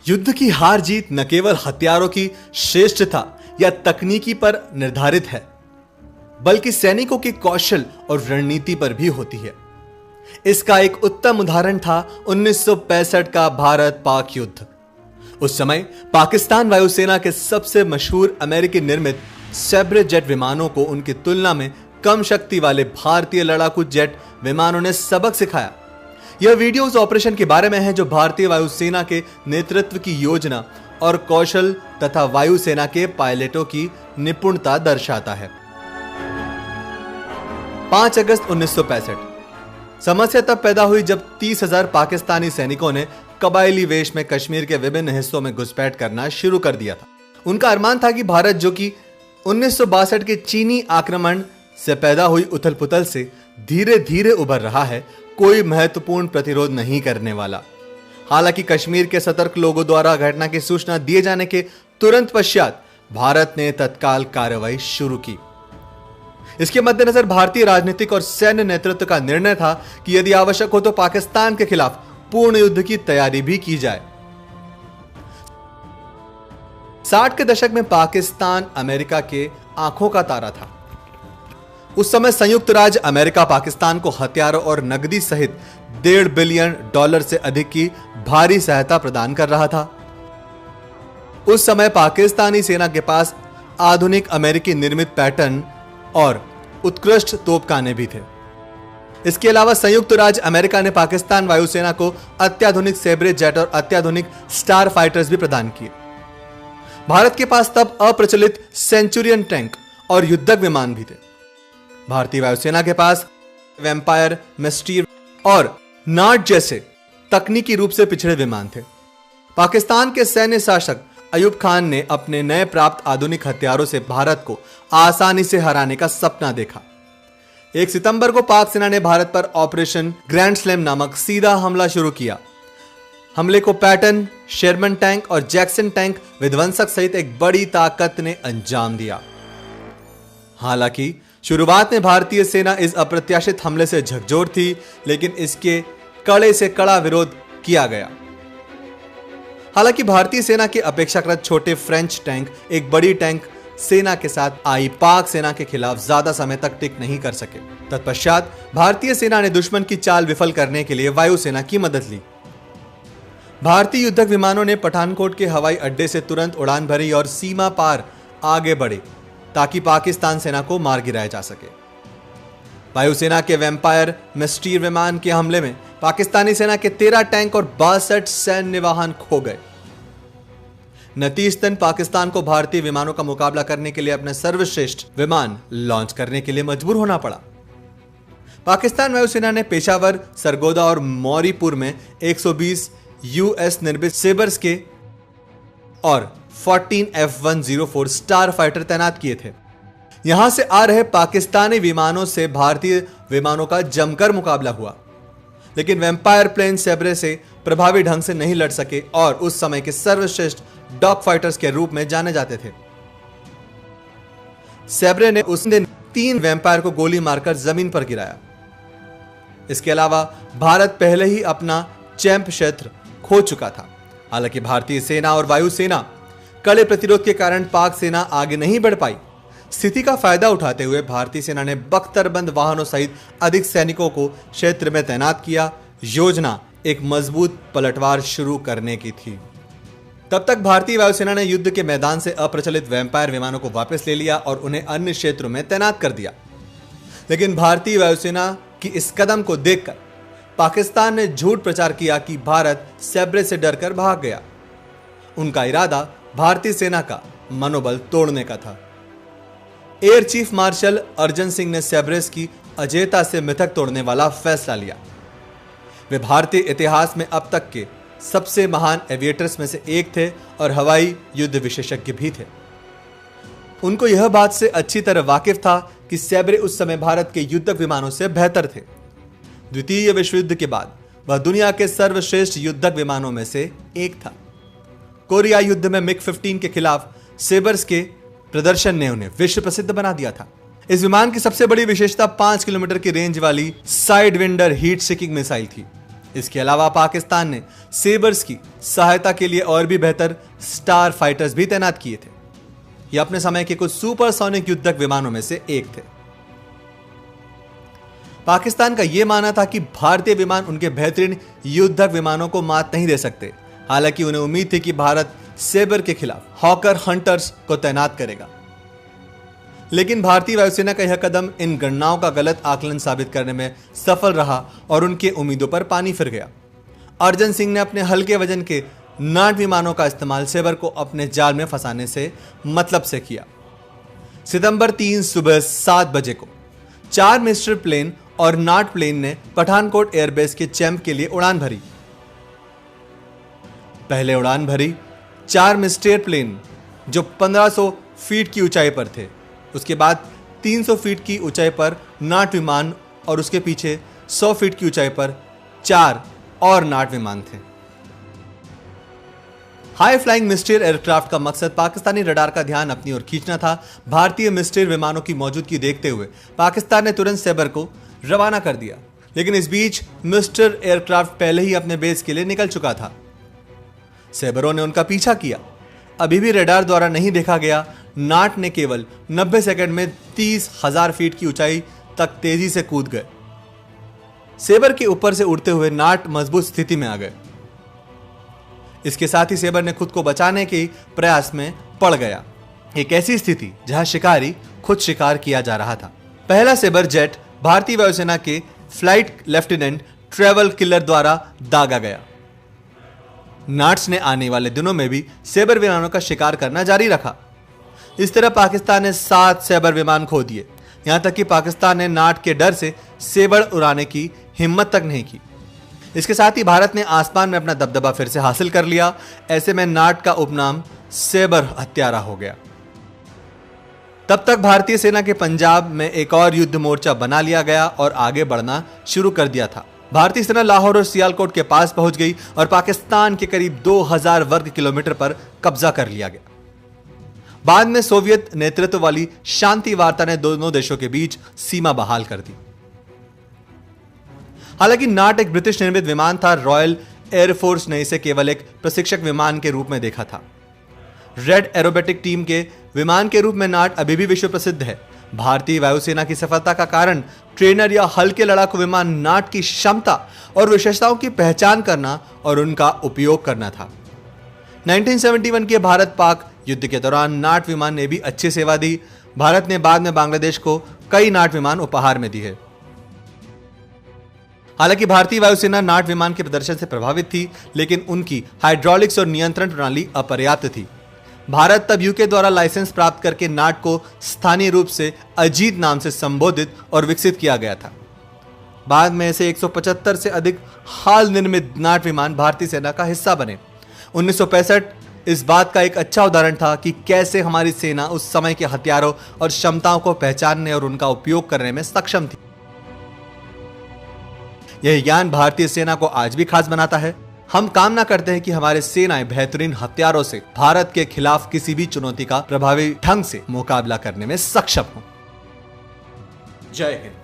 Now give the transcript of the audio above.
युद्ध की हार जीत न केवल हथियारों की श्रेष्ठता या तकनीकी पर निर्धारित है, बल्कि सैनिकों के कौशल और रणनीति पर भी होती है। इसका एक उत्तम उदाहरण था 1965 का भारत पाक युद्ध। उस समय पाकिस्तान वायुसेना के सबसे मशहूर अमेरिकी निर्मित सैब्रे जेट विमानों को उनकी तुलना में कम शक्ति वाले भारतीय लड़ाकू जेट विमानों ने सबक सिखाया। यह वीडियो उस ऑपरेशन के बारे में है जो भारतीय वायुसेना के नेतृत्व की योजना और कौशल तथा वायुसेना के पायलटों की निपुणता दर्शाता है। 5 अगस्त 1965। समस्या तब पैदा हुई जब 30,000 पाकिस्तानी सैनिकों ने कबायली वेश में कश्मीर के विभिन्न हिस्सों में घुसपैठ करना शुरू कर दिया था। उनका अरमान था कि भारत, जो कि 1962 के चीनी आक्रमण से पैदा हुई उथल पुथल से धीरे धीरे उभर रहा है, कोई महत्वपूर्ण प्रतिरोध नहीं करने वाला। हालांकि कश्मीर के सतर्क लोगों द्वारा घटना की सूचना दिए जाने के तुरंत पश्चात भारत ने तत्काल कार्रवाई शुरू की। इसके मद्देनजर भारतीय राजनीतिक और सैन्य नेतृत्व का निर्णय था कि यदि आवश्यक हो तो पाकिस्तान के खिलाफ पूर्ण युद्ध की तैयारी भी की जाए। 60 के दशक में पाकिस्तान अमेरिका के आंखों का तारा था। उस समय संयुक्त राज्य अमेरिका पाकिस्तान को हथियारों और नकदी सहित $1.5 बिलियन से अधिक की भारी सहायता प्रदान कर रहा था। उस समय पाकिस्तानी सेना के पास आधुनिक अमेरिकी निर्मित पैटर्न और उत्कृष्ट तोपखाने भी थे। इसके अलावा संयुक्त राज्य अमेरिका ने पाकिस्तान वायुसेना को अत्याधुनिक सैब्रे जेट और अत्याधुनिक स्टार फाइटर्स भी प्रदान किए। भारत के पास तब अप्रचलित सेंचुरियन टैंक और युद्धक विमान भी थे। भारतीय वायुसेना के पास वैम्पायर, मिस्टीर और नार्ड जैसे तकनीकी रूप से पिछड़े विमान थे। पाकिस्तान के सैन्य शासक अयूब खान ने अपने नए प्राप्त आधुनिक हथियारों से भारत को आसानी से हराने का सपना देखा। 1 सितंबर को पाक सेना ने भारत पर ऑपरेशन ग्रैंड स्लैम नामक सीधा हमला शुरू किया। हमले को पैटर्न, शेरमन टैंक और जैक्सन टैंक विध्वंसक सहित एक बड़ी ताकत ने अंजाम दिया। हालांकि शुरुआत में भारतीय सेना इस अप्रत्याशित हमले से झकझोर थी, लेकिन इसके कड़े से कड़ा विरोध किया गया। हालांकि भारतीय सेना के अपेक्षाकृत छोटे फ्रेंच टैंक एक बड़ी टैंक सेना के साथ आई पाक सेना के खिलाफ ज्यादा समय तक टिक नहीं कर सके। तत्पश्चात भारतीय सेना ने दुश्मन की चाल विफल करने के लिए वायुसेना की मदद ली। भारतीय युद्धक विमानों ने पठानकोट के हवाई अड्डे से तुरंत उड़ान भरी और सीमा पार आगे बढ़े ताकि पाकिस्तान सेना को मार गिराया जा सके। वायुसेना के वैम्पायर, मिस्टीर विमान के हमले में पाकिस्तानी सेना के 13 टैंक और 62 सैन्य वाहन खो गए। नतीजतन पाकिस्तान को भारतीय विमानों का मुकाबला करने के लिए अपने सर्वश्रेष्ठ विमान लॉन्च करने के लिए मजबूर होना पड़ा। पाकिस्तान वायुसेना ने पेशावर, सरगोदा और मौरीपुर में 120 यूएस निर्मित सेबर्स के और 14 F-104 स्टार फाइटर तैनात किए थे। यहां से आ रहे पाकिस्तानी विमानों से भारतीय विमानों का जमकर मुकाबला हुआ, लेकिन वैम्पायर प्लेन सैब्रे से प्रभावी ढंग से नहीं लड़ सके और उस समय के सर्वश्रेष्ठ डॉग फाइटर्स के रूप में जाने जाते थे। सैब्रे ने उस दिन 3 वैम्पायर को गोली मारकर जमीन पर गिराया। इसके अलावा भारत पहले ही अपना चैंप क्षेत्र खो चुका था। हालांकि भारतीय सेना और वायुसेना कड़े प्रतिरोध के कारण पाक सेना आगे नहीं बढ़ पाई। स्थिति का फायदा उठाते हुए भारतीय सेना ने बख्तरबंद वाहनों सहित अधिक सैनिकों को क्षेत्र में तैनात किया। योजना एक मजबूत पलटवार शुरू करने की थी। तब तक भारतीय वायुसेना ने युद्ध के मैदान से अप्रचलित वैम्पायर विमानों को वापस ले लिया और उन्हें अन्य क्षेत्रों में तैनात कर दिया। लेकिन भारतीय वायुसेना की इस कदम को देखकर पाकिस्तान ने झूठ प्रचार किया कि भारत सैब्रे से डरकर भाग गया। उनका इरादा भारतीय सेना का मनोबल तोड़ने का था। Air chief marshal Arjan Singh ने सैब्रेस की अजेयता से मिथक तोड़ने वाला फैसला लिया। वे भारतीय इतिहास में अब तक के सबसे महान एविएटर्स में से एक थे और हवाई युद्ध विशेषज्ञ भी थे। उनको यह बात से अच्छी तरह वाकिफ था कि सैब्रे उस समय भारत के युद्धक विमानों से बेहतर थे। द्वितीय विश्व युद्ध के बाद वह दुनिया के सर्वश्रेष्ठ युद्धक विमानों में से एक था। कोरिया युद्ध में मिग-15 के खिलाफ सेबर्स के प्रदर्शन ने उन्हें विश्व प्रसिद्ध बना दिया था। इस विमान की सबसे बड़ी विशेषता 5 किलोमीटर की रेंज वाली side vendor heat seeking missile थी। इसके अलावा पाकिस्तान ने सेबर्स की सहायता के लिए और भी बेहतर स्टार फाइटर्स भी तैनात किए थे। ये अपने समय के कुछ सुपरसोनिक युद्धक विमानों में से एक थे। पाकिस्तान का यह मानना था कि भारतीय विमान उनके बेहतरीन युद्धक विमानों को मात नहीं दे सकते। हालांकि उन्हें उम्मीद थी कि भारत सेबर के खिलाफ हॉकर हंटर्स को तैनात करेगा। लेकिन भारतीय वायुसेना का यह कदम इन गणनाओं का गलत आकलन साबित करने में सफल रहा और उनके उम्मीदों पर पानी फिर गया। अर्जन सिंह ने अपने हल्के वजन के नाट विमानों का इस्तेमाल सेबर को अपने जाल में फंसाने से मतलब से किया। सितंबर 3 सुबह 7 बजे को 4 मिस्टर प्लेन और नाट प्लेन ने पठानकोट एयरबेस के चैंप के लिए उड़ान भरी। पहले उड़ान भरी 4 मिस्टर प्लेन जो 1500 फीट की ऊंचाई पर थे। उसके बाद 300 फीट की ऊंचाई पर नाट विमान और उसके पीछे 100 फीट की ऊंचाई पर 4 और नाट विमान थे। हाई फ्लाइंग मिस्टेर एयरक्राफ्ट का मकसद पाकिस्तानी रडार का ध्यान अपनी ओर खींचना था। भारतीय मिस्टेर विमानों की मौजूदगी देखते हुए पाकिस्तान ने तुरंत सेबर को रवाना कर दिया। लेकिन इस बीच मिस्टेर एयरक्राफ्ट पहले ही अपने बेस के लिए निकल चुका था। सेबरों ने उनका पीछा किया। अभी भी रडार द्वारा नहीं देखा गया नाट ने केवल 90 सेकंड में 30,000 फीट की ऊंचाई तक तेजी से कूद गए। सेबर के ऊपर से उड़ते हुए नाट मजबूत स्थिति में आ गए। इसके साथ ही सेबर ने खुद को बचाने के प्रयास में पड़ गया। एक ऐसी स्थिति जहां शिकारी खुद शिकार किया जा रहा था। पहला सेबर जेट भारतीय वायुसेना के फ्लाइट लेफ्टिनेंट ट्रेवल किलर द्वारा दागा गया। नाट्स ने आने वाले दिनों में भी सेबर विमानों का शिकार करना जारी रखा। इस तरह पाकिस्तान ने 7 सेबर विमान खो दिए। यहां तक कि पाकिस्तान ने नाट के डर से सेबर उड़ाने की हिम्मत तक नहीं की। इसके साथ ही भारत ने आसमान में अपना दबदबा फिर से हासिल कर लिया। ऐसे में नाट का उपनाम सेबर हत्यारा हो गया। तब तक भारतीय सेना के पंजाब में एक और युद्ध मोर्चा बना लिया गया और आगे बढ़ना शुरू कर दिया था। भारतीय सेना लाहौर और सियालकोट के पास पहुंच गई और पाकिस्तान के करीब 2000 वर्ग किलोमीटर पर कब्जा कर लिया गया। बाद में सोवियत नेतृत्व वाली शांति वार्ता ने दोनों देशों के बीच सीमा बहाल कर दी। हालांकि नाट एक ब्रिटिश निर्मित विमान था। रॉयल एयरफोर्स ने इसे केवल एक प्रशिक्षक विमान के रूप में देखा था। रेड एरोबेटिक टीम के विमान के रूप में नाट अभी भी विश्व प्रसिद्ध है। भारतीय वायुसेना की सफलता का कारण ट्रेनर या हल्के लड़ाकू विमान नाट की क्षमता और विशेषताओं की पहचान करना और उनका उपयोग करना था। 1971 के भारत पाक युद्ध के दौरान नाट विमान ने भी अच्छी सेवा दी। भारत ने बाद में बांग्लादेश को कई नाट विमान उपहार में दिए। हालांकि भारतीय वायुसेना नाट विमान के प्रदर्शन से प्रभावित थी, लेकिन उनकी हाइड्रोलिक्स और नियंत्रण प्रणाली अपर्याप्त थी। भारत तब यूके द्वारा लाइसेंस प्राप्त करके नाट को स्थानीय रूप से अजीत नाम से संबोधित और विकसित किया गया था। बाद में से 175 से अधिक हाल निर्मित नाट विमान भारतीय सेना का हिस्सा बने। 1965 इस बात का एक अच्छा उदाहरण था कि कैसे हमारी सेना उस समय के हथियारों और क्षमताओं को पहचानने और उनका उपयोग करने में सक्षम थी। यह ज्ञान भारतीय सेना को आज भी खास बनाता है। हम कामना करते हैं कि हमारे सेनाएं बेहतरीन हथियारों से भारत के खिलाफ किसी भी चुनौती का प्रभावी ढंग से मुकाबला करने में सक्षम हों। जय हिंद।